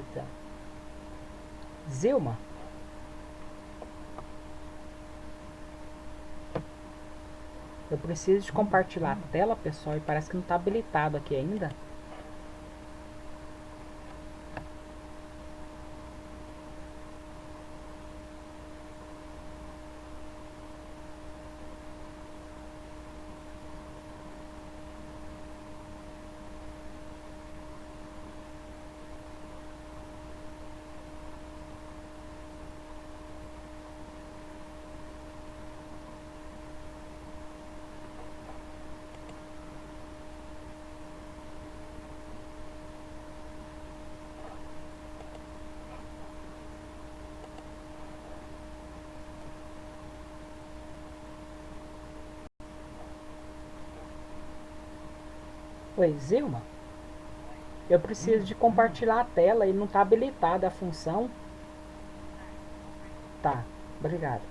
Eita. Zilma? Eu preciso de compartilhar a tela, pessoal, e parece que não está habilitado aqui ainda. Oi, Zilma? Eu preciso de compartilhar a tela e não está habilitada a função. Tá, obrigado.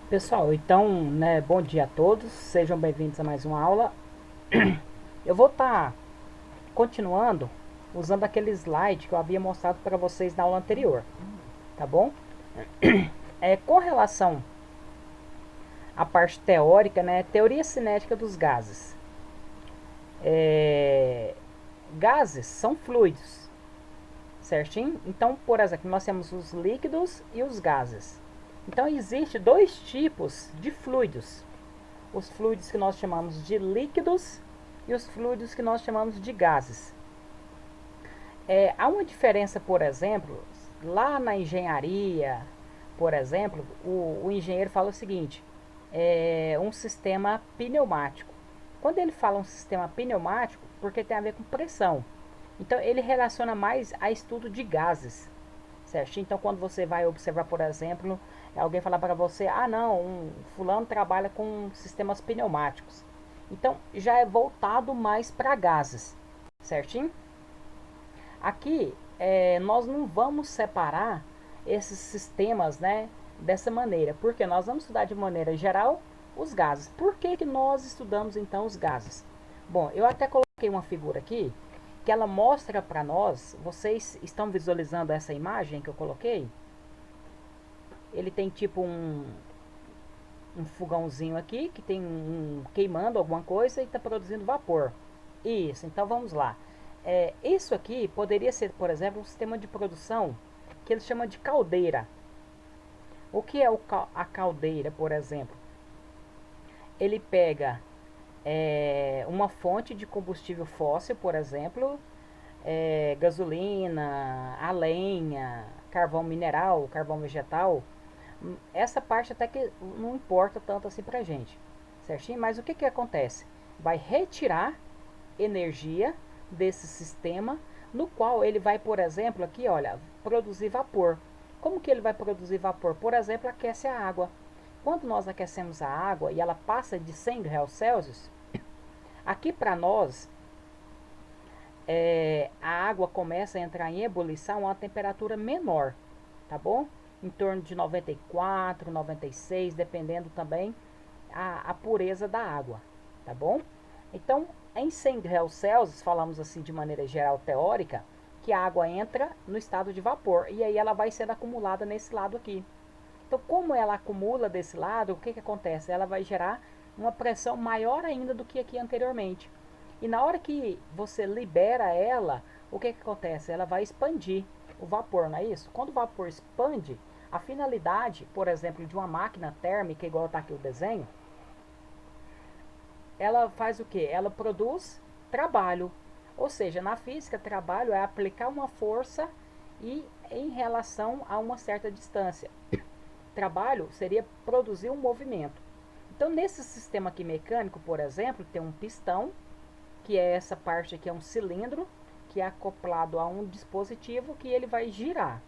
Pessoal, então, né, bom dia a todos, sejam bem-vindos a mais uma aula. Eu vou estar continuando usando aquele slide que eu havia mostrado para vocês na aula anterior, tá bom? Com relação à parte teórica, né, teoria cinética dos gases. Gases são fluidos, certinho? Então, por exemplo, nós temos os líquidos e os gases. Então, existe dois tipos de fluidos. Os fluidos que nós chamamos de líquidos e os fluidos que nós chamamos de gases. Há uma diferença, por exemplo, lá na engenharia, por exemplo, o engenheiro fala o seguinte, um sistema pneumático. Quando ele fala um sistema pneumático, porque tem a ver com pressão. Então ele relaciona mais a estudo de gases, certo? Então quando você vai observar, por exemplo, alguém falar para você, ah não, fulano trabalha com sistemas pneumáticos. Então já é voltado mais para gases, certinho? Aqui nós não vamos separar esses sistemas, né, dessa maneira, porque nós vamos estudar de maneira geral os gases. Por que nós estudamos então os gases? Bom, eu até coloquei uma figura aqui que ela mostra para nós, vocês estão visualizando essa imagem que eu coloquei? Ele tem tipo um fogãozinho aqui que tem queimando alguma coisa e está produzindo vapor. Isso, então vamos lá. Isso aqui poderia ser, por exemplo, um sistema de produção que eles chamam de caldeira. O que é a caldeira, por exemplo? Ele pega uma fonte de combustível fóssil, por exemplo, gasolina, a lenha, carvão mineral, carvão vegetal. Essa parte até que não importa tanto assim pra gente, certinho? Mas o que acontece? Vai retirar energia desse sistema, no qual ele vai, por exemplo, aqui, olha, produzir vapor. Como que ele vai produzir vapor? Por exemplo, aquece a água. Quando nós aquecemos a água e ela passa de 100 graus Celsius, aqui para nós, a água começa a entrar em ebulição a uma temperatura menor, tá bom? Em torno de 94, 96, dependendo também a pureza da água, tá bom? Então, em 100 graus Celsius, falamos assim de maneira geral teórica, que a água entra no estado de vapor e aí ela vai sendo acumulada nesse lado aqui. Então, como ela acumula desse lado, o que acontece? Ela vai gerar uma pressão maior ainda do que aqui anteriormente. E na hora que você libera ela, o que acontece? Ela vai expandir o vapor, não é isso? Quando o vapor expande, a finalidade, por exemplo, de uma máquina térmica, igual está aqui o desenho, ela faz o que? Ela produz trabalho. Ou seja, na física, trabalho é aplicar uma força e em relação a uma certa distância. Trabalho seria produzir um movimento. Então, nesse sistema aqui mecânico, por exemplo, tem um pistão, que é essa parte aqui, é um cilindro, que é acoplado a um dispositivo que ele vai girar,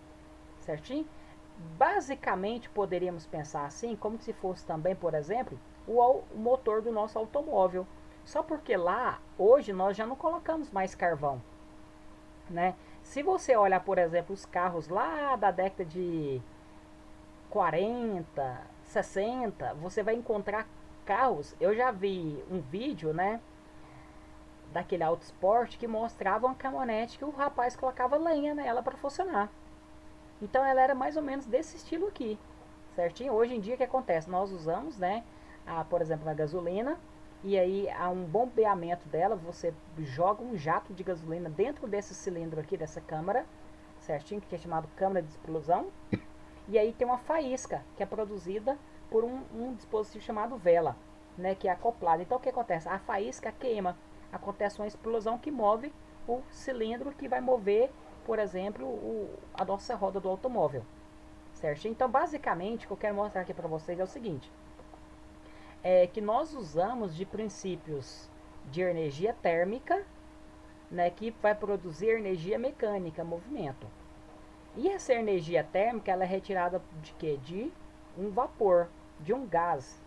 certinho? basicamente poderíamos pensar assim, como se fosse também, por exemplo, o motor do nosso automóvel. Só porque lá, hoje, nós já não colocamos mais carvão, né? Se você olhar, por exemplo, os carros lá da década de 40, 60, você vai encontrar carros. Eu já vi um vídeo, né, daquele Auto Sport que mostrava uma caminhonete que o rapaz colocava lenha nela para funcionar. Então ela era mais ou menos desse estilo aqui, certinho? Hoje em dia o que acontece? Nós usamos, né, por exemplo, a gasolina, e aí há um bombeamento dela, você joga um jato de gasolina dentro desse cilindro aqui, dessa câmara, certinho? Que é chamado câmara de explosão. E aí tem uma faísca que é produzida por um dispositivo chamado vela, né, que é acoplado. Então o que acontece? A faísca queima, acontece uma explosão que move o cilindro que vai mover, por exemplo, a nossa roda do automóvel, certo? Então basicamente o que eu quero mostrar aqui para vocês é o seguinte, é que nós usamos de princípios de energia térmica, né, que vai produzir energia mecânica, movimento. E essa energia térmica ela é retirada de quê? De um vapor, de um gás.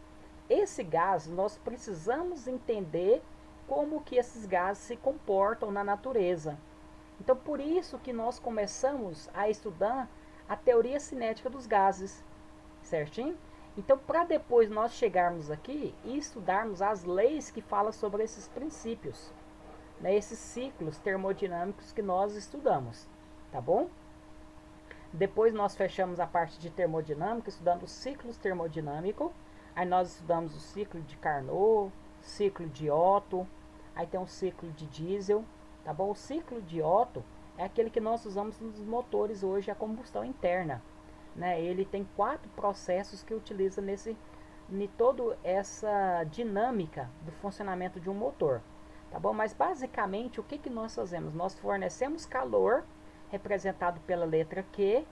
Esse gás nós precisamos entender como que esses gases se comportam na natureza. Então por isso que nós começamos a estudar a teoria cinética dos gases, certinho? Então para depois nós chegarmos aqui e estudarmos as leis que falam sobre esses princípios, né, esses ciclos termodinâmicos que nós estudamos, tá bom? Depois nós fechamos a parte de termodinâmica, estudando os ciclos termodinâmicos. Aí nós estudamos o ciclo de Carnot, ciclo de Otto, aí tem o ciclo de diesel, tá bom? O ciclo de Otto é aquele que nós usamos nos motores hoje a combustão interna, né? Ele tem 4 processos que utiliza em toda essa dinâmica do funcionamento de um motor, tá bom? Mas basicamente o que, que nós fazemos? Nós fornecemos calor, representado pela letra Q,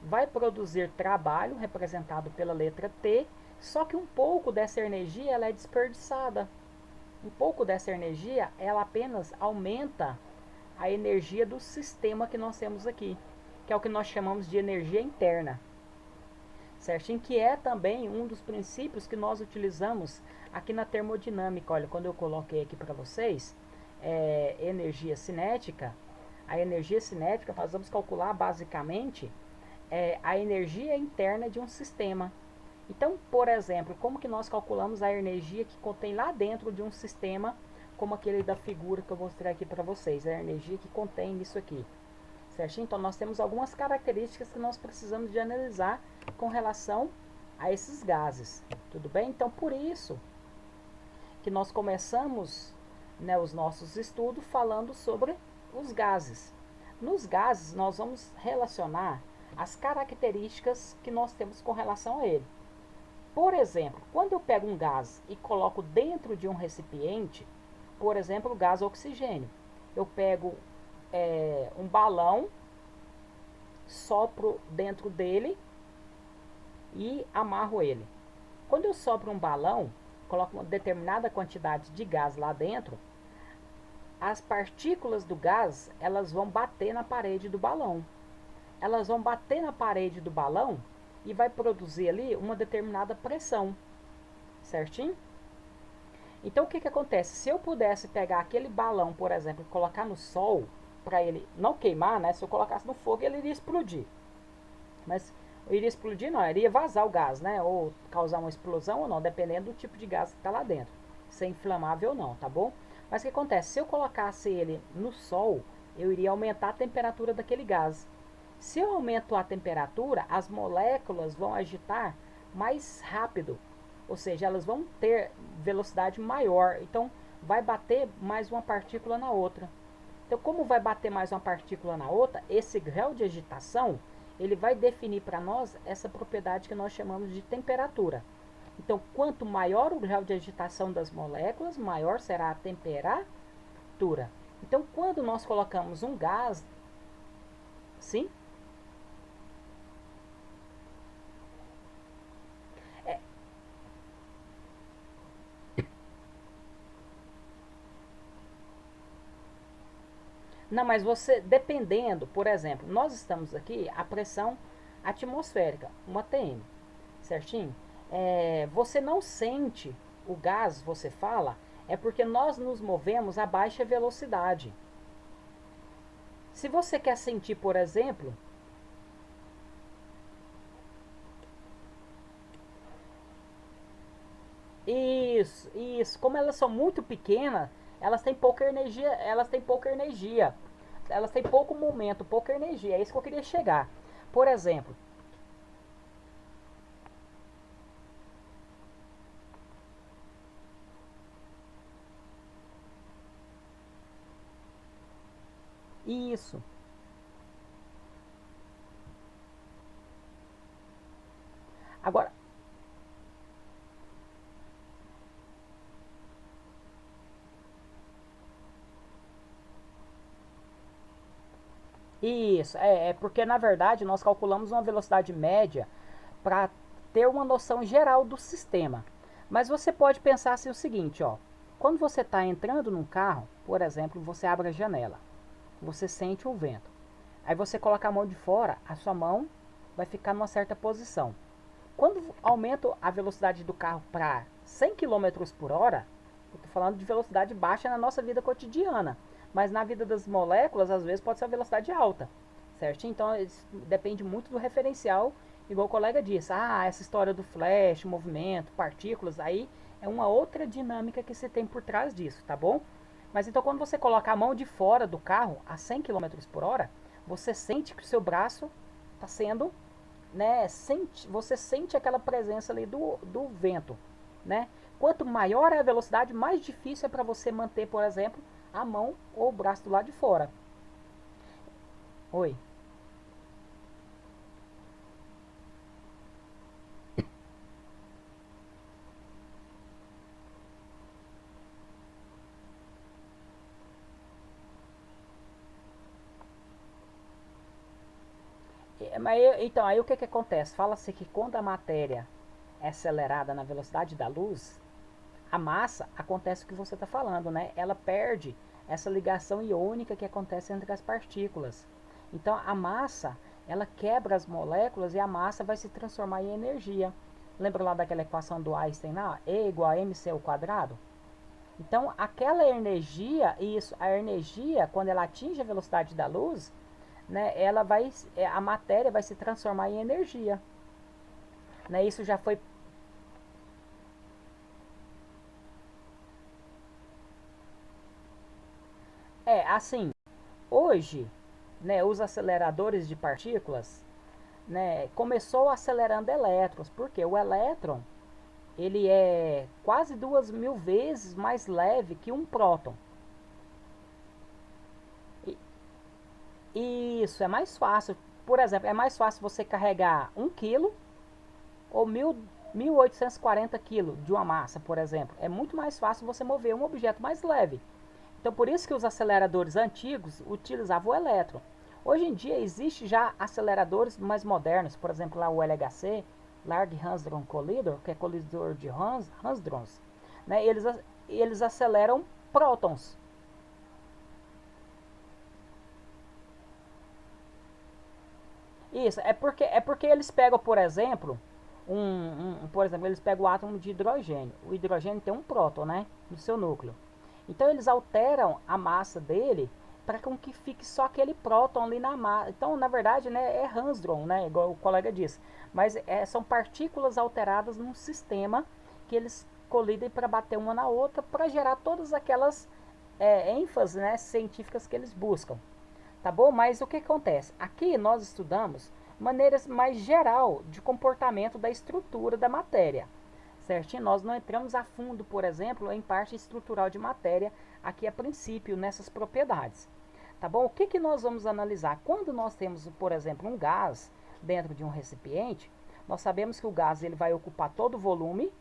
vai produzir trabalho, representado pela letra T, só que um pouco dessa energia ela é desperdiçada. Um pouco dessa energia ela apenas aumenta a energia do sistema que nós temos aqui, que é o que nós chamamos de energia interna, certinho? Que é também um dos princípios que nós utilizamos aqui na termodinâmica. Olha, quando eu coloquei aqui para vocês, energia cinética, a energia cinética nós vamos calcular basicamente a energia interna de um sistema. Então, por exemplo, como que nós calculamos a energia que contém lá dentro de um sistema, como aquele da figura que eu mostrei aqui para vocês, a energia que contém isso aqui, certinho? Então, nós temos algumas características que nós precisamos de analisar com relação a esses gases, tudo bem? Então, por isso que nós começamos, né, os nossos estudos falando sobre os gases. Nos gases, nós vamos relacionar as características que nós temos com relação a ele. Por exemplo, quando eu pego um gás e coloco dentro de um recipiente, por exemplo, o gás oxigênio, eu pego um balão, sopro dentro dele e amarro ele. Quando eu sopro um balão, coloco uma determinada quantidade de gás lá dentro, as partículas do gás elas vão bater na parede do balão. Elas vão bater na parede do balão e vai produzir ali uma determinada pressão, certinho? Então o que, que acontece? Se eu pudesse pegar aquele balão, por exemplo, e colocar no sol, para ele não queimar, né? Se eu colocasse no fogo, ele iria explodir. Mas iria explodir não, iria vazar o gás, né? Ou causar uma explosão ou não, dependendo do tipo de gás que está lá dentro. Se é inflamável ou não, tá bom? Mas o que acontece? Se eu colocasse ele no sol, eu iria aumentar a temperatura daquele gás. Se eu aumento a temperatura, as moléculas vão agitar mais rápido, ou seja, elas vão ter velocidade maior, então vai bater mais uma partícula na outra. Então, como vai bater mais uma partícula na outra, esse grau de agitação, ele vai definir para nós essa propriedade que nós chamamos de temperatura. Então, quanto maior o grau de agitação das moléculas, maior será a temperatura. Então, quando nós colocamos um gás, sim? Não, mas você, dependendo, por exemplo, nós estamos aqui a pressão atmosférica, uma TM, certinho? Você não sente o gás, você fala, é porque nós nos movemos a baixa velocidade. Se você quer sentir, por exemplo, isso, como elas são muito pequenas, elas têm pouco momento, pouca energia, é isso que eu queria chegar. Por exemplo, isso. Agora, isso, é porque na verdade nós calculamos uma velocidade média para ter uma noção geral do sistema. Mas você pode pensar assim o seguinte, ó, quando você está entrando num carro, por exemplo, você abre a janela, você sente o vento. Aí você coloca a mão de fora, a sua mão vai ficar numa certa posição. Quando aumenta a velocidade do carro para 100 quilômetros por hora, eu estou falando de velocidade baixa na nossa vida cotidiana, mas na vida das moléculas, às vezes, pode ser uma velocidade alta, certo? Então, depende muito do referencial, igual o colega disse. Ah, essa história do flash, movimento, partículas, aí é uma outra dinâmica que se tem por trás disso, tá bom? Mas então, quando você coloca a mão de fora do carro a 100 quilômetros por hora, você sente que o seu braço está sendo, né, você sente aquela presença ali do vento, né? Quanto maior é a velocidade, mais difícil é para você manter, por exemplo, a mão ou o braço do lado de fora. Oi. Mas então, aí o que acontece? Fala-se que quando a matéria é acelerada na velocidade da luz, a massa acontece o que você está falando, né? Ela perde essa ligação iônica que acontece entre as partículas. Então a massa, ela quebra as moléculas e a massa vai se transformar em energia. Lembra lá daquela equação do Einstein lá? E igual a mc ao quadrado? Então aquela energia, isso, a energia, quando ela atinge a velocidade da luz, né, a matéria vai se transformar em energia. Né? Isso já foi assim. Hoje, né, os aceleradores de partículas, né, começou acelerando elétrons, porque o elétron ele é quase 2.000 vezes mais leve que um próton. E isso é mais fácil. Por exemplo, é mais fácil você carregar 1 quilo ou 1.840 quilos de uma massa, por exemplo. É muito mais fácil você mover um objeto mais leve. Então, por isso que os aceleradores antigos utilizavam o elétron. Hoje em dia, existe já aceleradores mais modernos, por exemplo, lá o LHC, Large Hadron Collider, que é colidor de hadrons. Né? Eles aceleram prótons. Isso, é porque eles pegam, por exemplo, por exemplo, eles pegam o átomo de hidrogênio. O hidrogênio tem um próton, né, no seu núcleo. Então eles alteram a massa dele para que fique só aquele próton ali na massa. Então, na verdade, né, é Hadron, né, igual o colega disse. Mas são partículas alteradas num sistema que eles colidem para bater uma na outra para gerar todas aquelas ênfases, né, científicas que eles buscam. Tá bom? Mas o que acontece? Aqui nós estudamos maneiras mais geral de comportamento da estrutura da matéria. Certinho? Nós não entramos a fundo, por exemplo, em parte estrutural de matéria aqui a princípio nessas propriedades. Tá bom? O que nós vamos analisar? Quando nós temos, por exemplo, um gás dentro de um recipiente, nós sabemos que o gás ele vai ocupar todo o volume,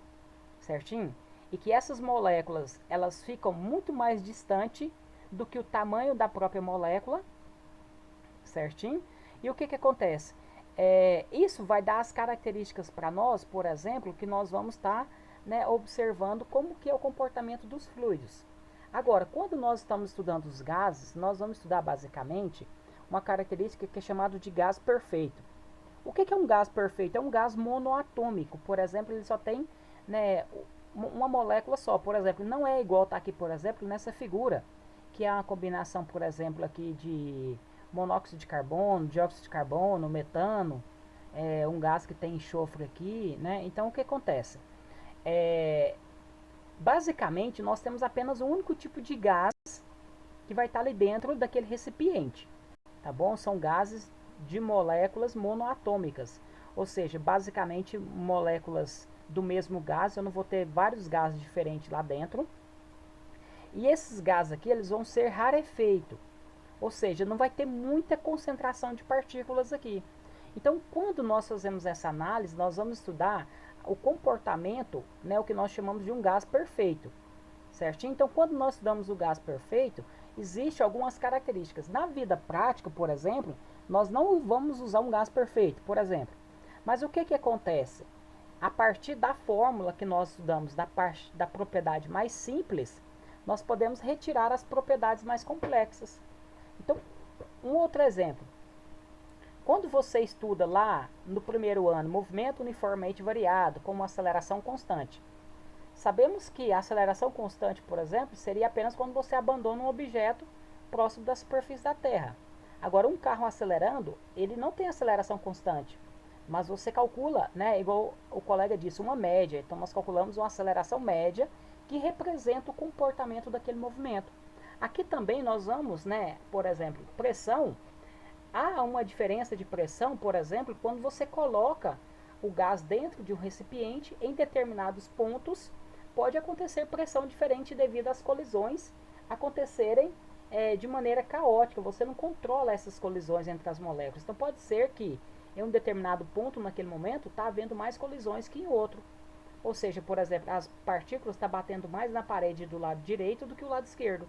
certinho? E que essas moléculas elas ficam muito mais distante do que o tamanho da própria molécula, certinho? E o que acontece? Isso vai dar as características para nós, por exemplo, que nós vamos estar, né, observando como que é o comportamento dos fluidos. Agora, quando nós estamos estudando os gases, nós vamos estudar basicamente uma característica que é chamada de gás perfeito. O que é um gás perfeito? É um gás monoatômico. Por exemplo, ele só tem, né, uma molécula só. Por exemplo, não é igual tá aqui, por exemplo, nessa figura, que é uma combinação, por exemplo, aqui de monóxido de carbono, dióxido de carbono, metano, um gás que tem enxofre aqui, né? Então, o que acontece? É, basicamente, nós temos apenas um único tipo de gás que vai estar ali dentro daquele recipiente, tá bom? São gases de moléculas monoatômicas, ou seja, basicamente moléculas do mesmo gás. Eu não vou ter vários gases diferentes lá dentro. E esses gases aqui, eles vão ser rarefeito, ou seja, não vai ter muita concentração de partículas aqui. Então, quando nós fazemos essa análise, nós vamos estudar o comportamento, né, o que nós chamamos de um gás perfeito, certinho? Então, quando nós estudamos o gás perfeito, existem algumas características. Na vida prática, por exemplo, nós não vamos usar um gás perfeito, por exemplo. Mas o que acontece? A partir da fórmula que nós estudamos, da propriedade mais simples, nós podemos retirar as propriedades mais complexas. Então, um outro exemplo. Quando você estuda lá no primeiro ano movimento uniformemente variado, como aceleração constante, sabemos que a aceleração constante, por exemplo, seria apenas quando você abandona um objeto próximo da superfície da Terra. Agora, um carro acelerando, ele não tem aceleração constante, mas você calcula, né, igual o colega disse, uma média. Então, nós calculamos uma aceleração média que representa o comportamento daquele movimento. Aqui também nós vamos, né, por exemplo, pressão. Há uma diferença de pressão, por exemplo, quando você coloca o gás dentro de um recipiente. Em determinados pontos pode acontecer pressão diferente devido às colisões acontecerem de maneira caótica. Você não controla essas colisões entre as moléculas. Então pode ser que em um determinado ponto naquele momento está havendo mais colisões que em outro. Ou seja, por exemplo, as partículas estão batendo mais na parede do lado direito do que o lado esquerdo.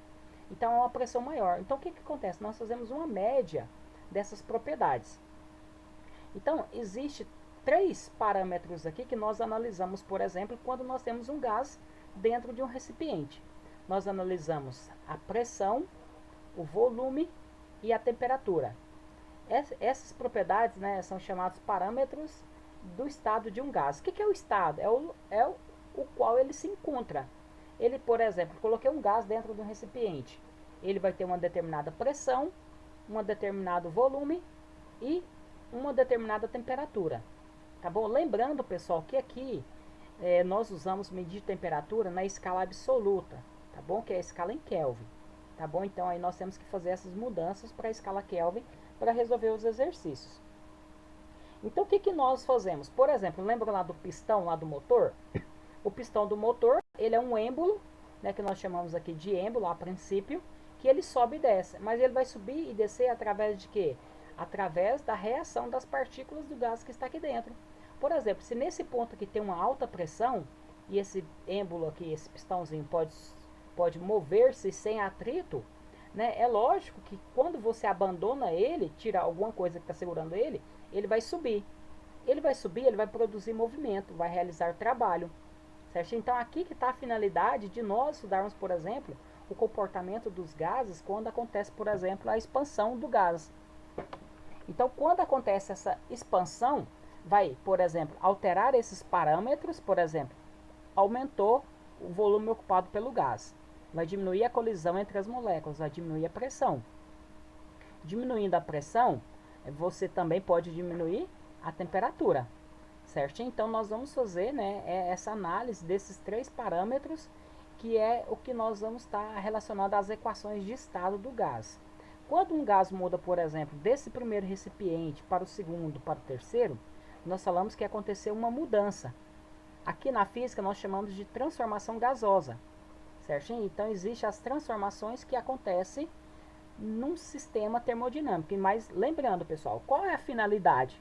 Então é uma pressão maior. Então o que acontece? Nós fazemos uma média dessas propriedades. Então, existe 3 parâmetros aqui que nós analisamos, por exemplo, quando nós temos um gás dentro de um recipiente. Nós analisamos a pressão, o volume e a temperatura. Essas propriedades, né, são chamados parâmetros do estado de um gás. O que é o estado? É o qual ele se encontra. Ele, por exemplo, coloquei um gás dentro de um recipiente. Ele vai ter uma determinada pressão, um determinado volume e uma determinada temperatura. Tá bom? Lembrando, pessoal, que aqui nós usamos medir temperatura na escala absoluta, tá bom? Que é a escala em Kelvin, tá bom? Então aí nós temos que fazer essas mudanças para a escala Kelvin para resolver os exercícios. Então o que nós fazemos? Por exemplo, lembra lá do pistão lá do motor? O pistão do motor, ele é um êmbolo, né, que nós chamamos aqui de êmbolo a princípio, que ele sobe e desce. Mas ele vai subir e descer através de quê? Através da reação das partículas do gás que está aqui dentro. Por exemplo, se nesse ponto aqui tem uma alta pressão, e esse êmbolo aqui, esse pistãozinho, pode mover-se sem atrito, né? É lógico que quando você abandona ele, tira alguma coisa que está segurando ele vai subir. Ele vai subir, ele vai produzir movimento, vai realizar trabalho. Certo? Então aqui que está a finalidade de nós estudarmos, por exemplo, o comportamento dos gases quando acontece, por exemplo, a expansão do gás. Então, quando acontece essa expansão, vai, por exemplo, alterar esses parâmetros. Por exemplo, aumentou o volume ocupado pelo gás. Vai diminuir a colisão entre as moléculas, vai diminuir a pressão. Diminuindo a pressão, você também pode diminuir a temperatura. Certo? Então, nós vamos fazer, né, essa análise desses 3 parâmetros, que é o que nós vamos estar relacionado às equações de estado do gás. Quando um gás muda, por exemplo, desse primeiro recipiente para o segundo, para o terceiro, nós falamos que aconteceu uma mudança. Aqui na física nós chamamos de transformação gasosa. Certinho? Então, existem as transformações que acontecem num sistema termodinâmico. Mas lembrando, pessoal, qual é a finalidade?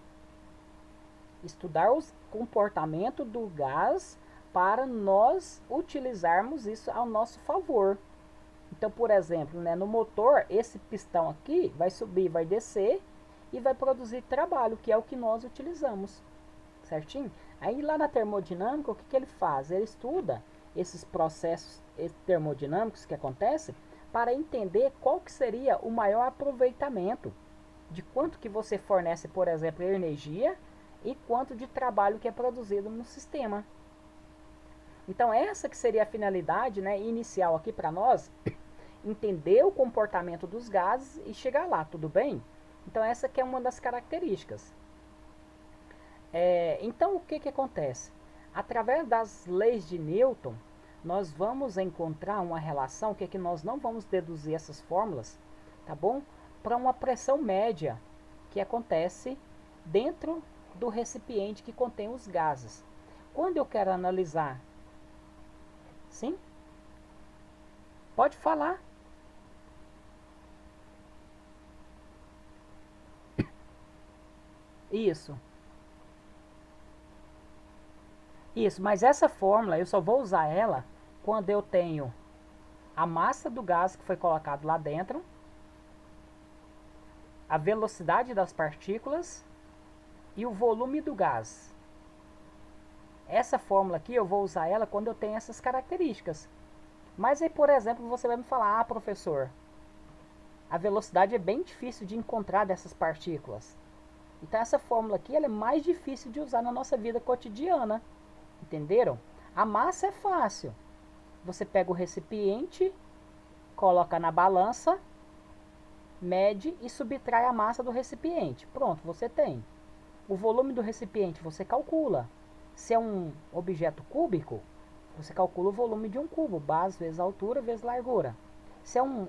Estudar o comportamento do gás para nós utilizarmos isso ao nosso favor. Então, por exemplo, né, no motor, esse pistão aqui vai subir, vai descer e vai produzir trabalho, que é o que nós utilizamos. Certinho? Aí lá na termodinâmica, o que ele faz? Ele estuda esses processos termodinâmicos que acontecem para entender qual que seria o maior aproveitamento de quanto que você fornece, por exemplo, energia e quanto de trabalho que é produzido no sistema. Então essa que seria a finalidade, né, inicial aqui para nós, entender o comportamento dos gases e chegar lá, tudo bem? Então essa que é uma das características. Então o que acontece? Através das leis de Newton, nós vamos encontrar uma relação que nós não vamos deduzir essas fórmulas, tá bom? Para uma pressão média que acontece dentro do recipiente que contém os gases. Quando eu quero analisar, sim? Pode falar. Isso. Isso, mas essa fórmula eu só vou usar ela quando eu tenho a massa do gás que foi colocado lá dentro, a velocidade das partículas e o volume do gás. Essa fórmula aqui eu vou usar ela quando eu tenho essas características. Mas aí, por exemplo, você vai me falar: ah, professor, a velocidade é bem difícil de encontrar dessas partículas. Então essa fórmula aqui ela é mais difícil de usar na nossa vida cotidiana. Entenderam? A massa é fácil. Você pega o recipiente, coloca na balança, mede e subtrai a massa do recipiente. Pronto, você tem. O volume do recipiente você calcula. Se é um objeto cúbico, você calcula o volume de um cubo, base vezes altura vezes largura. Se é um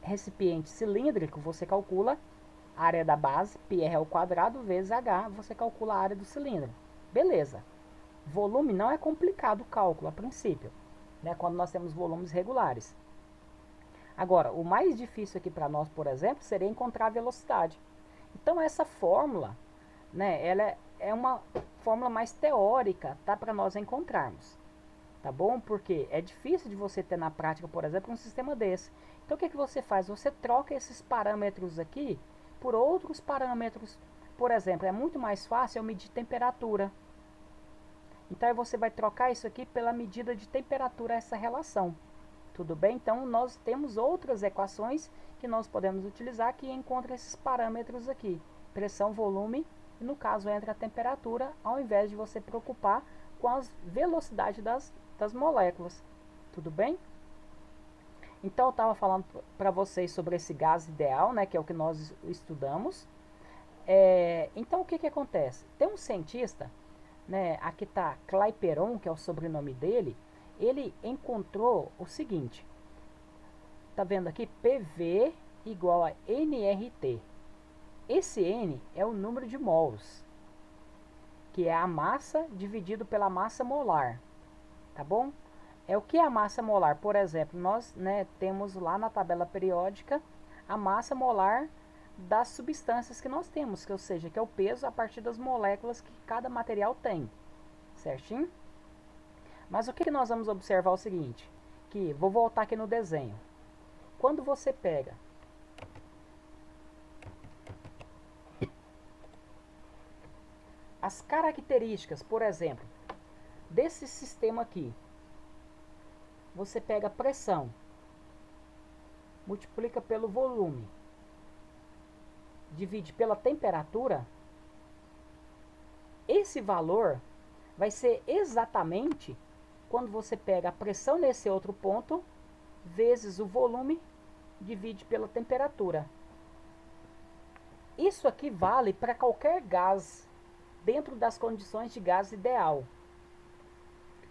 recipiente cilíndrico, você calcula a área da base, πr ao quadrado, vezes h, você calcula a área do cilindro. Beleza. Volume não é complicado o cálculo a princípio, né, quando nós temos volumes regulares. Agora, o mais difícil aqui para nós, por exemplo, seria encontrar a velocidade. Então essa fórmula, né, ela é uma fórmula mais teórica, tá, para nós encontrarmos. Tá bom? Porque é difícil de você ter na prática, por exemplo, um sistema desse. Então o que você faz? Você troca esses parâmetros aqui por outros parâmetros. Por exemplo, é muito mais fácil eu medir temperatura. Então aí você vai trocar isso aqui pela medida de temperatura, essa relação. Tudo bem? Então nós temos outras equações que nós podemos utilizar que encontram esses parâmetros aqui. Pressão, volume e no caso entra a temperatura, ao invés de você preocupar com a velocidade das moléculas. Tudo bem? Então eu estava falando para vocês sobre esse gás ideal, né, que é o que nós estudamos. Então o que acontece? Tem um cientista, né, aqui está Clapeyron, que é o sobrenome dele, ele encontrou o seguinte, tá vendo aqui? PV igual a nRT. Esse N é o número de mols, que é a massa dividido pela massa molar, tá bom? É o que é a massa molar? Por exemplo, nós, né, temos lá na tabela periódica a massa molar das substâncias que nós temos, que ou seja, que é o peso a partir das moléculas que cada material tem, certinho? Mas o que nós vamos observar é o seguinte, que vou voltar aqui no desenho. Quando você pega as características, por exemplo, desse sistema aqui, você pega a pressão, multiplica pelo volume, divide pela temperatura, esse valor vai ser exatamente quando você pega a pressão nesse outro ponto, vezes o volume, divide pela temperatura. Isso aqui vale para qualquer gás dentro das condições de gás ideal.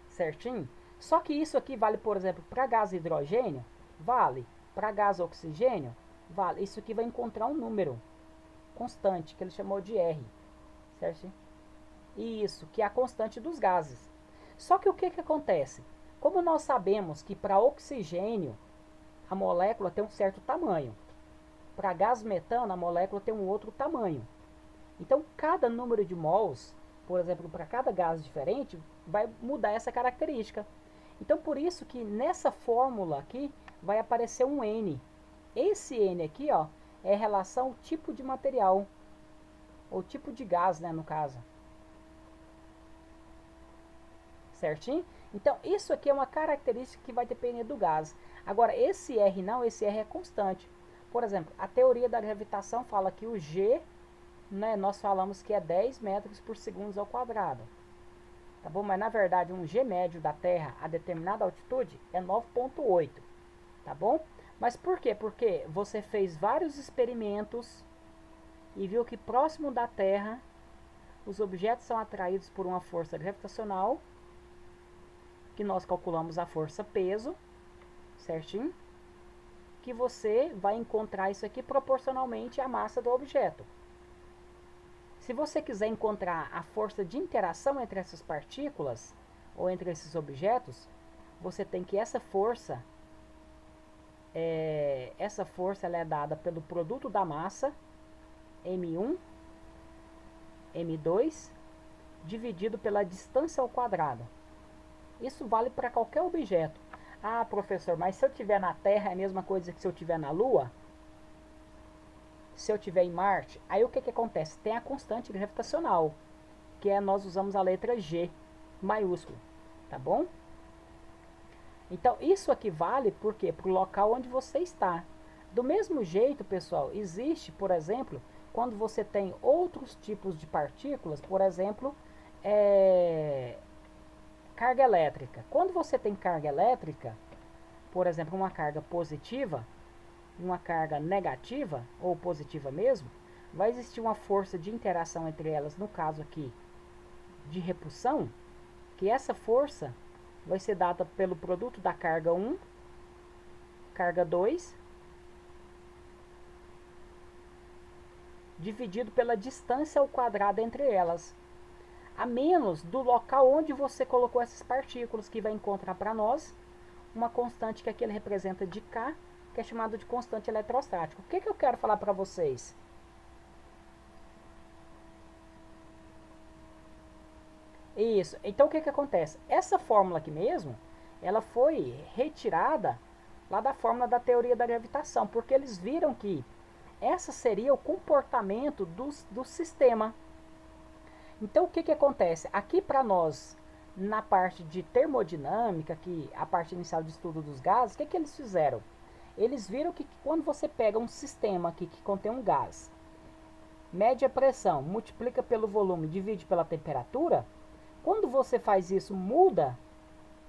Certinho? Só que isso aqui vale, por exemplo, para gás hidrogênio? Vale. Para gás oxigênio? Vale. Isso aqui vai encontrar um número constante, que ele chamou de R. Certo? Isso, que é a constante dos gases. Só que o que acontece? Como nós sabemos que para oxigênio a molécula tem um certo tamanho, para gás metano a molécula tem um outro tamanho. Então cada número de mols, por exemplo, para cada gás diferente, vai mudar essa característica. Então por isso que nessa fórmula aqui vai aparecer um N. Esse N aqui, ó, é relação tipo de material, ou tipo de gás, né, no caso. Certinho? Então isso aqui é uma característica que vai depender do gás. Agora esse R não, esse R é constante. Por exemplo, a teoria da gravitação fala que o G, né, nós falamos que é 10 metros por segundo ao quadrado. Tá bom? Mas na verdade um G médio da Terra a determinada altitude é 9,8. Tá bom? Mas por quê? Porque você fez vários experimentos e viu que próximo da Terra os objetos são atraídos por uma força gravitacional, que nós calculamos a força peso, certinho? Que você vai encontrar isso aqui proporcionalmente à massa do objeto. Se você quiser encontrar a força de interação entre essas partículas ou entre esses objetos, você tem que essa força ela é dada pelo produto da massa m1, m2, dividido pela distância ao quadrado. Isso vale para qualquer objeto. Ah, professor, mas se eu estiver na Terra é a mesma coisa que se eu estiver na Lua? Se eu estiver em Marte? Aí o que acontece? Tem a constante gravitacional, que é nós usamos a letra G maiúsculo, tá bom? Então isso aqui vale por quê? Para o local onde você está. Do mesmo jeito, pessoal, existe, por exemplo, quando você tem outros tipos de partículas, por exemplo, carga elétrica. Quando você tem carga elétrica, por exemplo, uma carga positiva, uma carga negativa, ou positiva mesmo, vai existir uma força de interação entre elas, no caso aqui, de repulsão, que essa força vai ser dada pelo produto da carga 1, carga 2, dividido pela distância ao quadrado entre elas, a menos do local onde você colocou essas partículas, que vai encontrar para nós uma constante que aqui ele representa de K, que é chamado de constante eletrostática. O que eu quero falar para vocês? Isso. Então o que acontece? Essa fórmula aqui mesmo, ela foi retirada lá da fórmula da teoria da gravitação, porque eles viram que essa seria o comportamento do sistema. Então o que acontece? Aqui para nós, na parte de termodinâmica, que a parte inicial de estudo dos gases, o que eles fizeram? Eles viram que quando você pega um sistema aqui que contém um gás, mede a pressão, multiplica pelo volume, divide pela temperatura, quando você faz isso, muda,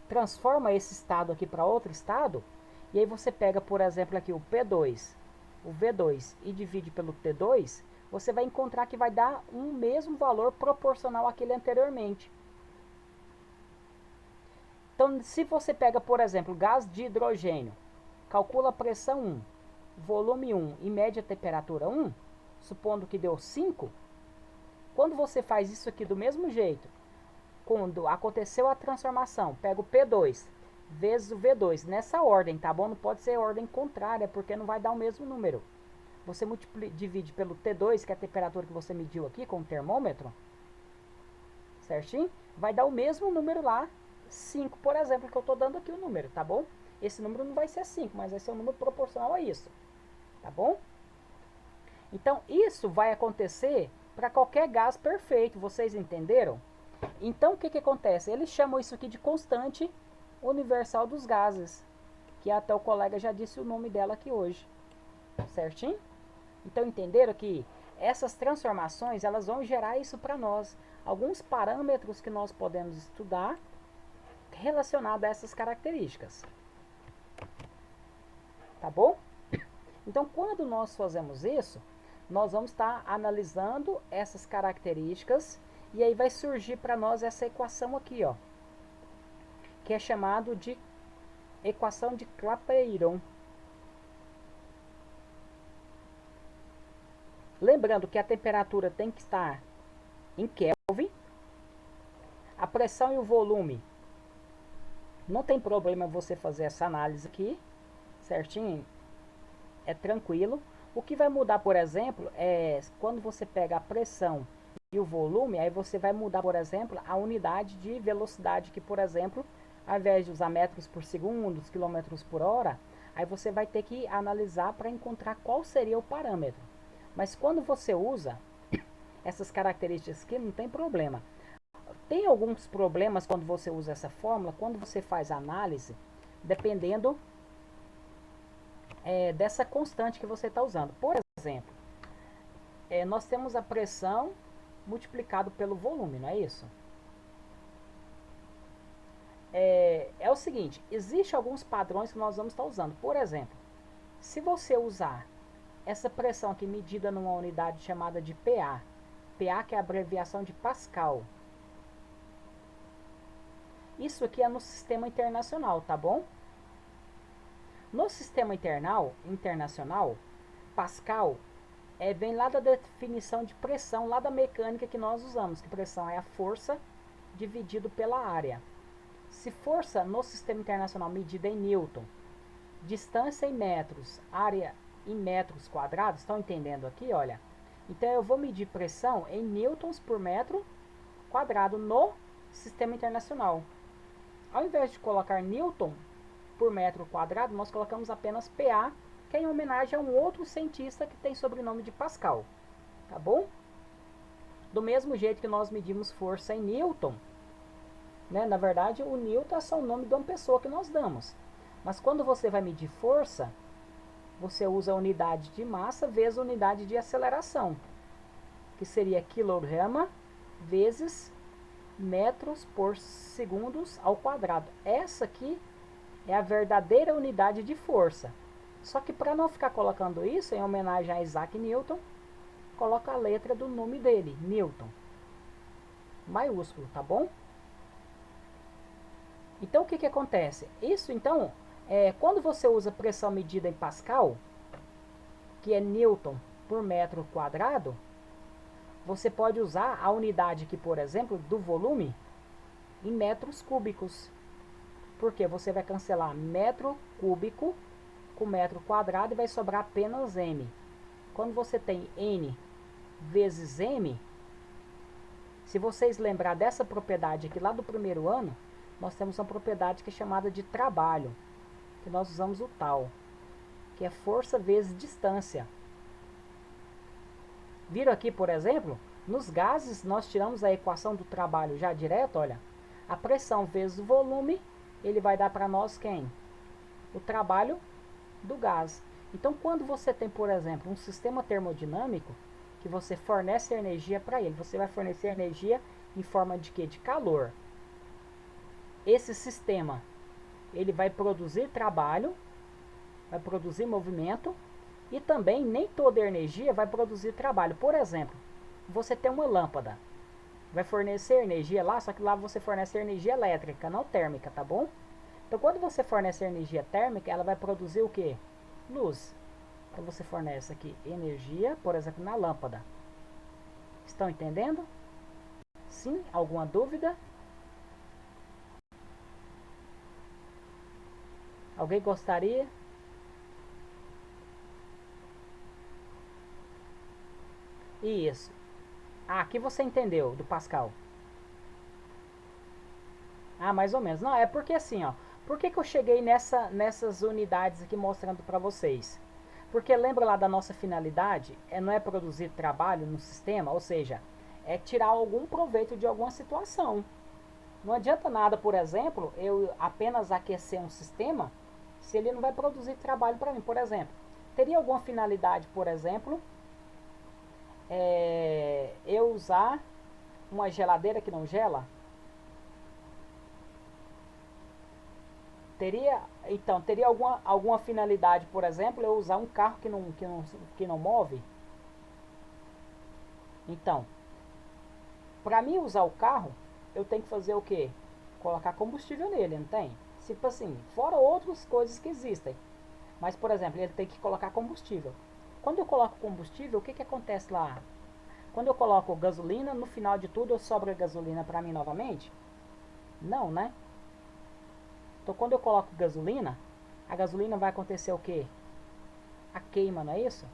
transforma esse estado aqui para outro estado, e aí você pega, por exemplo, aqui o P2, o V2 e divide pelo T2, você vai encontrar que vai dar um mesmo valor proporcional àquele anteriormente. Então, se você pega, por exemplo, gás de hidrogênio, calcula a pressão 1, volume 1 e mede a temperatura 1, supondo que deu 5, quando você faz isso aqui do mesmo jeito, quando aconteceu a transformação, pega o P2 vezes o V2, nessa ordem, tá bom? Não pode ser ordem contrária, porque não vai dar o mesmo número. Você divide pelo T2, que é a temperatura que você mediu aqui com o termômetro, certinho? Vai dar o mesmo número lá, 5, por exemplo, que eu estou dando aqui o número, tá bom? Esse número não vai ser 5, mas vai ser um número proporcional a isso, tá bom? Então, isso vai acontecer para qualquer gás perfeito, vocês entenderam? Então, o que acontece? Eles chamam isso aqui de constante universal dos gases, que até o colega já disse o nome dela aqui hoje, certinho? Então, entenderam que essas transformações, elas vão gerar isso para nós, alguns parâmetros que nós podemos estudar relacionado a essas características, tá bom? Então, quando nós fazemos isso, nós vamos estar analisando essas características e aí vai surgir para nós essa equação aqui, ó, que é chamado de equação de Clapeyron. Lembrando que a temperatura tem que estar em Kelvin, a pressão e o volume, não tem problema você fazer essa análise aqui, certinho? É tranquilo. O que vai mudar, por exemplo, é quando você pega a pressão e o volume, aí você vai mudar, por exemplo, a unidade de velocidade, que, por exemplo, ao invés de usar metros por segundo, quilômetros por hora, aí você vai ter que analisar para encontrar qual seria o parâmetro. Mas quando você usa essas características aqui, não tem problema. Tem alguns problemas quando você usa essa fórmula, quando você faz a análise, dependendo dessa constante que você está usando. Por exemplo, nós temos a pressão multiplicado pelo volume, não é isso? É o seguinte, existem alguns padrões que nós vamos estar usando. Por exemplo, se você usar essa pressão aqui medida numa unidade chamada de PA, PA que é a abreviação de Pascal. Isso aqui é no sistema internacional, tá bom? No sistema internacional, Pascal vem lá da definição de pressão, lá da mecânica que nós usamos, que pressão é a força dividido pela área. Se força no sistema internacional medida em Newton, distância em metros, área em metros quadrados, estão entendendo aqui, olha? Então eu vou medir pressão em newtons por metro quadrado no sistema internacional. Ao invés de colocar newton por metro quadrado, nós colocamos apenas PA, que é em homenagem a um outro cientista que tem sobrenome de Pascal, tá bom? Do mesmo jeito que nós medimos força em newton, né? Na verdade, o newton é só o nome de uma pessoa que nós damos. Mas quando você vai medir força, você usa a unidade de massa vezes a unidade de aceleração, que seria quilograma vezes metros por segundos ao quadrado. Essa aqui é a verdadeira unidade de força. Só que para não ficar colocando isso em homenagem a Isaac Newton, coloca a letra do nome dele, Newton, maiúsculo, tá bom? Então o que, que acontece? Isso então, quando você usa pressão medida em Pascal, que é Newton por metro quadrado, você pode usar a unidade aqui, por exemplo, do volume em metros cúbicos. Porque você vai cancelar metro cúbico com metro quadrado e vai sobrar apenas m. Quando você tem n vezes m, se vocês lembrar dessa propriedade aqui lá do primeiro ano, nós temos uma propriedade que é chamada de trabalho, que nós usamos o tal, que é força vezes distância. Viram aqui, por exemplo, nos gases nós tiramos a equação do trabalho já direto, olha. A pressão vezes o volume, ele vai dar para nós quem? O trabalho do gás. Então, quando você tem, por exemplo, um sistema termodinâmico, que você fornece energia para ele, você vai fornecer energia em forma de quê? De calor. Esse sistema, ele vai produzir trabalho, vai produzir movimento, e também nem toda energia vai produzir trabalho. Por exemplo, você tem uma lâmpada, vai fornecer energia lá, só que lá você fornece energia elétrica, não térmica, tá bom? Então, quando você fornece energia térmica, ela vai produzir o quê? Luz. Então, você fornece aqui energia, por exemplo, na lâmpada. Estão entendendo? Sim? Alguma dúvida? Alguém gostaria? Isso. Ah, aqui você entendeu, do Pascal. Ah, mais ou menos. Não, é porque assim, ó. Por que, que eu cheguei nessas unidades aqui mostrando para vocês? Porque lembra lá da nossa finalidade? Não é produzir trabalho no sistema, ou seja, é tirar algum proveito de alguma situação. Não adianta nada, por exemplo, eu apenas aquecer um sistema se ele não vai produzir trabalho para mim. Por exemplo, teria alguma finalidade, por exemplo, eu usar uma geladeira que não gela? Teria alguma finalidade, por exemplo, eu usar um carro que não move? Então, para mim usar o carro, eu tenho que fazer o quê? Colocar combustível nele, não tem? Tipo assim, fora outras coisas que existem. Mas, por exemplo, ele tem que colocar combustível. Quando eu coloco combustível, o que, que acontece lá? Quando eu coloco gasolina, no final de tudo, sobra gasolina para mim novamente? Não, né? Então, quando eu coloco gasolina, a gasolina vai acontecer o quê? A queima, não é isso?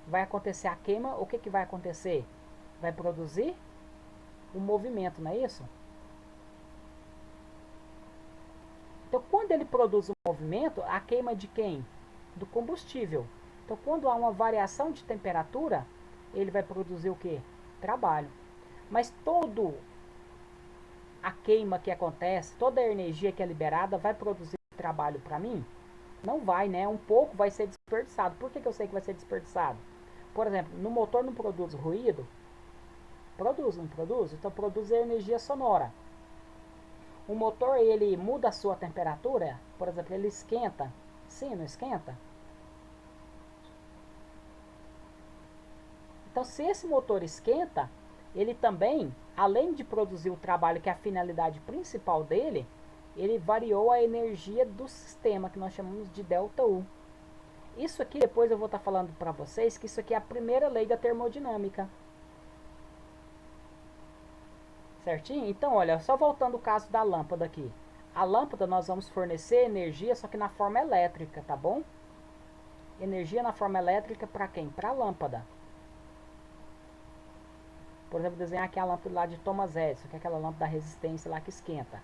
Vai acontecer a queima, o que, que vai acontecer? Vai produzir um movimento, não é isso? Então, quando ele produz um movimento, a queima de quem? Do combustível. Então, quando há uma variação de temperatura, ele vai produzir o que? Trabalho. Mas todo a queima que acontece, toda a energia que é liberada vai produzir trabalho para mim? Não vai, né? Um pouco vai ser desperdiçado. Por que eu sei que vai ser desperdiçado? Por exemplo, no motor não produz ruído? Produz, não produz? Então produz energia sonora. O motor, ele muda a sua temperatura? Por exemplo, ele esquenta? Sim, não esquenta? Então, se esse motor esquenta, ele também, além de produzir o trabalho que é a finalidade principal dele, ele variou a energia do sistema, que nós chamamos de delta U. Isso aqui, depois eu vou estar falando para vocês, que isso aqui é a primeira lei da termodinâmica. Certinho? Então, olha, só voltando o caso da lâmpada aqui. A lâmpada nós vamos fornecer energia, só que na forma elétrica, tá bom? Energia na forma elétrica para quem? Para a lâmpada. Por exemplo, desenhar aqui a lâmpada lá de Thomas Edison, que é aquela lâmpada da resistência lá que esquenta.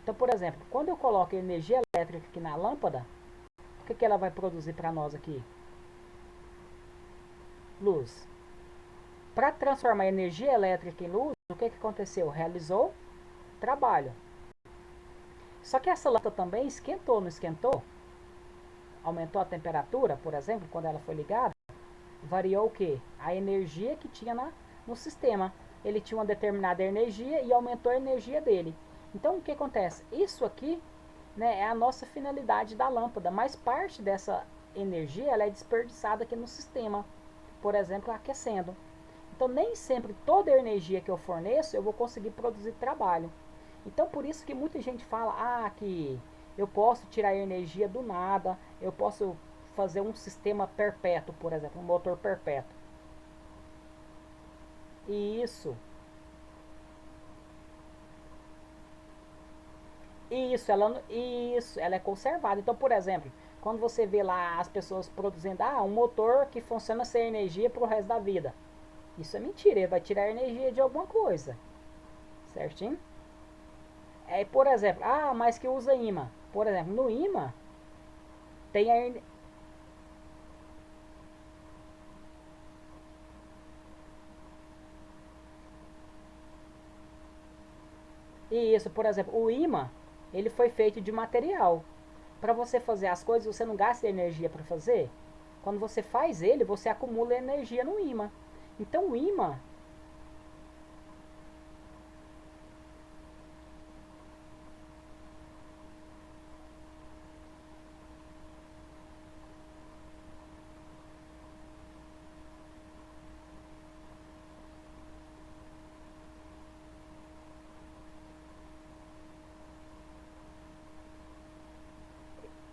Então, por exemplo, quando eu coloco energia elétrica aqui na lâmpada, o que ela vai produzir para nós aqui? Luz. Para transformar energia elétrica em luz, o que aconteceu? Realizou trabalho. Só que essa lâmpada também esquentou, não esquentou? Aumentou a temperatura, por exemplo, quando ela foi ligada. Variou o que? A energia que tinha no sistema. Ele tinha uma determinada energia e aumentou a energia dele. Então, o que acontece? Isso aqui, né, é a nossa finalidade da lâmpada, mas parte dessa energia ela é desperdiçada aqui no sistema, por exemplo, aquecendo. Então, nem sempre toda a energia que eu forneço eu vou conseguir produzir trabalho. Então, por isso que muita gente fala que eu posso tirar energia do nada, eu posso fazer um sistema perpétuo, por exemplo, um motor perpétuo. E isso, ela é conservada. Então, por exemplo, quando você vê lá as pessoas produzindo um motor que funciona sem energia para o resto da vida, isso é mentira, ele vai tirar energia de alguma coisa, certinho? Por exemplo, mas que usa imã. Por exemplo, no imã tem a. E isso, por exemplo, o imã, ele foi feito de material. Para você fazer as coisas, você não gasta energia para fazer. Quando você faz ele, você acumula energia no imã. Então o imã,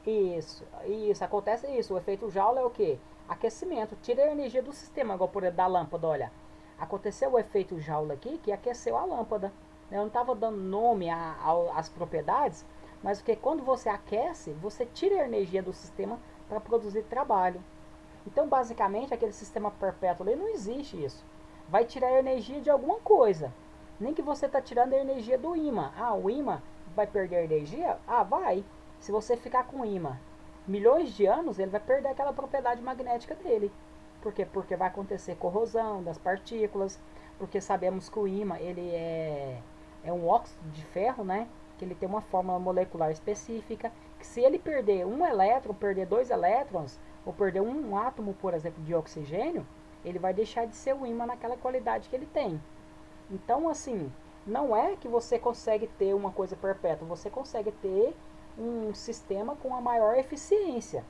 isso, acontece isso. O efeito Joule é o que? Aquecimento, tira a energia do sistema, igual por exemplo da lâmpada, olha. Aconteceu o efeito Joule aqui, que aqueceu a lâmpada. Eu não estava dando nome às propriedades, mas porque quando você aquece, você tira a energia do sistema para produzir trabalho. Então, basicamente, aquele sistema perpétuo ali não existe isso. Vai tirar a energia de alguma coisa. Nem que você está tirando a energia do ímã. O ímã vai perder energia? Vai. Se você ficar com o ímã milhões de anos, ele vai perder aquela propriedade magnética dele. Por quê? Porque vai acontecer corrosão das partículas, porque sabemos que o ímã ele é um óxido de ferro, né? Que ele tem uma forma molecular específica, que se ele perder um elétron, perder dois elétrons, ou perder um átomo, por exemplo, de oxigênio, ele vai deixar de ser o ímã naquela qualidade que ele tem. Então, assim, não é que você consegue ter uma coisa perpétua, você consegue ter um sistema com a maior eficiência.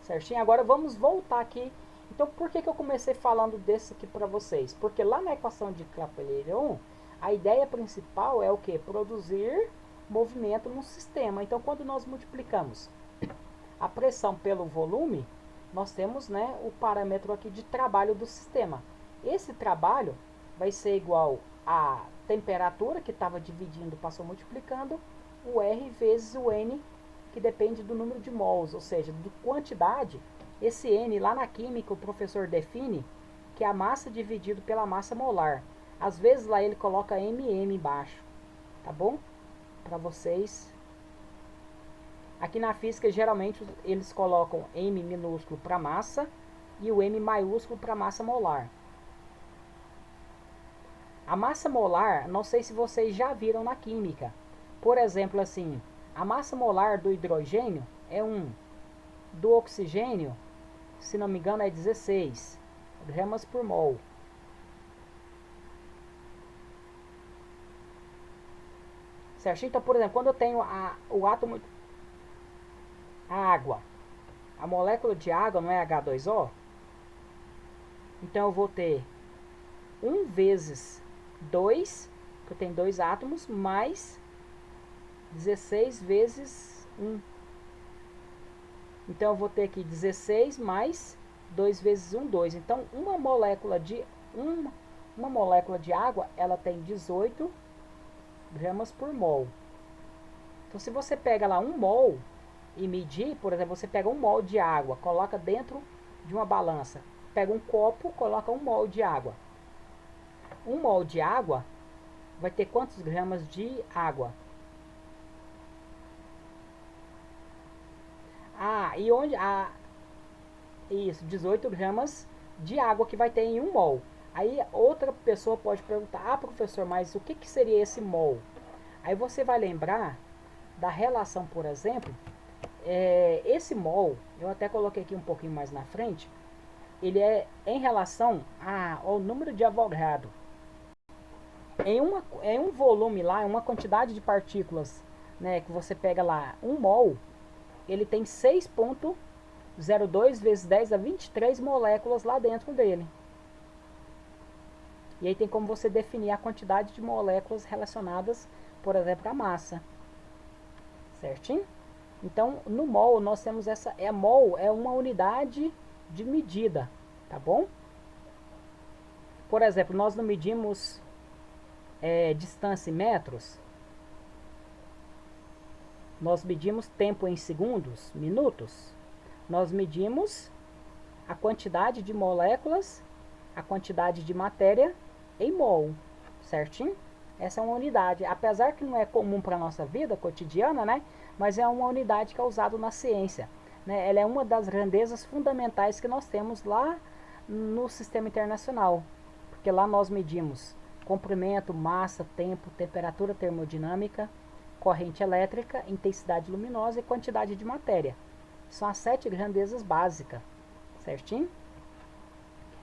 Certinho? Agora vamos voltar aqui. Então, por que eu comecei falando desse aqui para vocês? Porque lá na equação de Clapeyron, a ideia principal é o que? Produzir movimento no sistema. Então, quando nós multiplicamos a pressão pelo volume, nós temos, né, o parâmetro aqui de trabalho do sistema. Esse trabalho vai ser igual a temperatura, que estava dividindo, passou multiplicando, o R vezes o N, que depende do número de mols, ou seja, de quantidade. Esse N lá na química o professor define que é a massa dividido pela massa molar. Às vezes lá ele coloca MM embaixo, tá bom? Para vocês. Aqui na física geralmente eles colocam M minúsculo para massa e o M maiúsculo para massa molar. A massa molar, não sei se vocês já viram na química. Por exemplo, assim, A massa molar do hidrogênio é 1. Do oxigênio, se não me engano, é 16 gramas por mol. Certo? Então, por exemplo, quando eu tenho o átomo, a água, a molécula de água não é H2O? Então eu vou ter 1 vezes 2, que eu tenho 2 átomos, mais 16 vezes 1. Então eu vou ter aqui 16 mais 2 vezes 1, 2. Então uma molécula de água, ela tem 18 gramas por mol. Então se você pega lá 1 mol e medir, por exemplo, você pega 1 mol de água, coloca dentro de uma balança. Pega um copo, coloca 1 mol de água. 1 mol de água vai ter quantos gramas de água? E onde? Isso, 18 gramas de água que vai ter em 1 mol. Aí outra pessoa pode perguntar, professor, mas o que seria esse mol? Aí você vai lembrar da relação, por exemplo, esse mol, eu até coloquei aqui um pouquinho mais na frente, ele é em relação ao número de Avogadro. Em um volume lá, em uma quantidade de partículas, né, que você pega lá, 1 mol, ele tem 6,02 vezes 10 a 23 moléculas lá dentro dele. E aí tem como você definir a quantidade de moléculas relacionadas, por exemplo, à massa. Certinho? Então, no mol, nós temos essa... mol é uma unidade de medida, tá bom? Por exemplo, nós não medimos distância em metros. Nós medimos tempo em segundos, minutos. Nós medimos a quantidade de moléculas, a quantidade de matéria em mol, certinho? Essa é uma unidade, apesar que não é comum para a nossa vida cotidiana, né? Mas é uma unidade que é usada na ciência, né? Ela é uma das grandezas fundamentais que nós temos lá no sistema internacional, porque lá nós medimos comprimento, massa, tempo, temperatura termodinâmica, corrente elétrica, intensidade luminosa e quantidade de matéria. São as 7 grandezas básicas, certinho?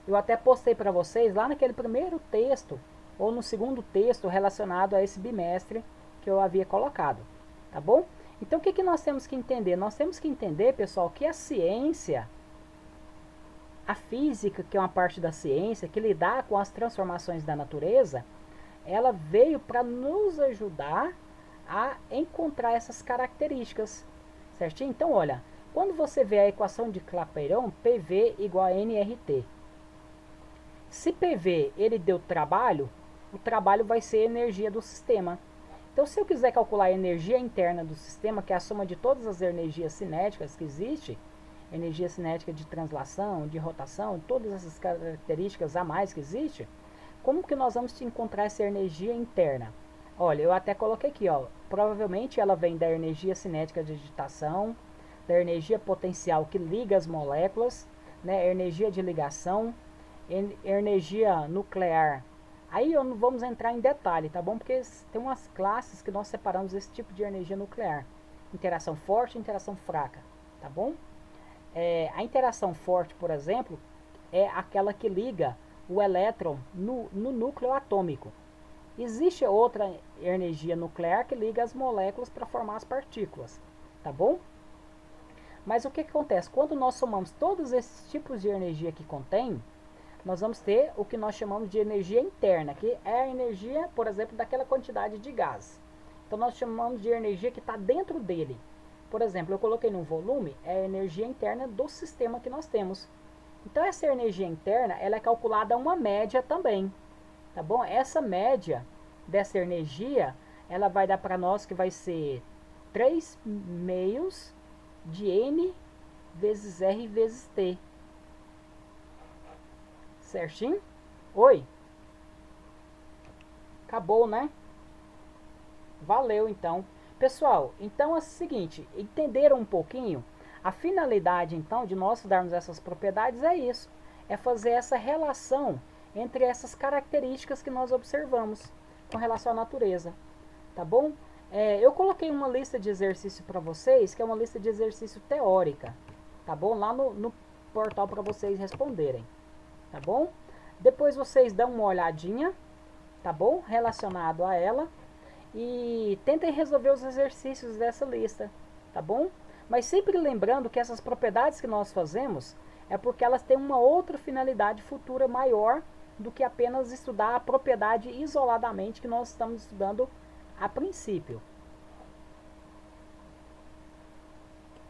Eu até postei para vocês lá naquele primeiro texto, ou no segundo texto relacionado a esse bimestre que eu havia colocado, tá bom? Então o que nós temos que entender? Nós temos que entender, pessoal, que a ciência, a física, que é uma parte da ciência, que lidar com as transformações da natureza, ela veio para nos ajudar a encontrar essas características, certinho? Então, olha, quando você vê a equação de Clapeyron, PV igual a nRT. Se PV ele deu trabalho, o trabalho vai ser a energia do sistema. Então, se eu quiser calcular a energia interna do sistema, que é a soma de todas as energias cinéticas que existe, energia cinética de translação, de rotação, todas essas características a mais que existe, como que nós vamos encontrar essa energia interna? Olha, eu até coloquei aqui, ó, provavelmente ela vem da energia cinética de agitação, da energia potencial que liga as moléculas, né, energia de ligação, energia nuclear. Aí não vamos entrar em detalhe, tá bom? Porque tem umas classes que nós separamos esse tipo de energia nuclear. Interação forte e interação fraca, tá bom? A interação forte, por exemplo, é aquela que liga o elétron no núcleo atômico. Existe outra energia nuclear que liga as moléculas para formar as partículas, tá bom? Mas o que acontece? Quando nós somamos todos esses tipos de energia que contém, nós vamos ter o que nós chamamos de energia interna, que é a energia, por exemplo, daquela quantidade de gás. Então nós chamamos de energia que está dentro dele. Por exemplo, eu coloquei num volume, é a energia interna do sistema que nós temos. Então essa energia interna, ela é calculada a uma média também, tá bom? Essa média dessa energia, ela vai dar para nós que vai ser 3 meios de N vezes R vezes T. Certinho? Oi? Acabou, né? Valeu, então. Pessoal, então é o seguinte, entenderam um pouquinho? A finalidade, então, de nós darmos essas propriedades é isso. É fazer essa relação entre essas características que nós observamos com relação à natureza. Tá bom? Eu coloquei uma lista de exercício para vocês, que é uma lista de exercício teórica, tá bom? Lá no portal para vocês responderem, tá bom? Depois vocês dão uma olhadinha, tá bom? Relacionado a ela e tentem resolver os exercícios dessa lista, tá bom? Mas sempre lembrando que essas propriedades que nós fazemos é porque elas têm uma outra finalidade futura maior do que apenas estudar a propriedade isoladamente que nós estamos estudando a princípio.